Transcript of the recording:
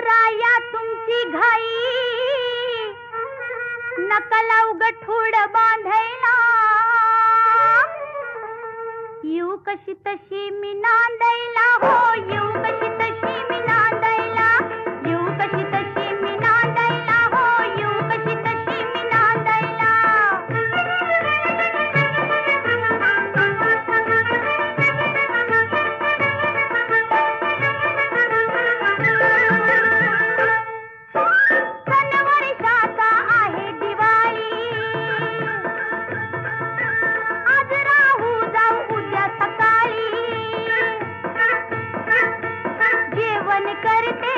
राया तुमची घाई नका लावू गठूड बांधायला येऊ कशी तशी मी नांदायला हो येऊ कशी तशी मी नांदायला येऊ कशी तशी मी नांदायला हो येऊ कशी तशी मी नांदायला वर्षाचा आहे दिवाळी आज राहू जाऊ उद्या सकाळी जेवण करते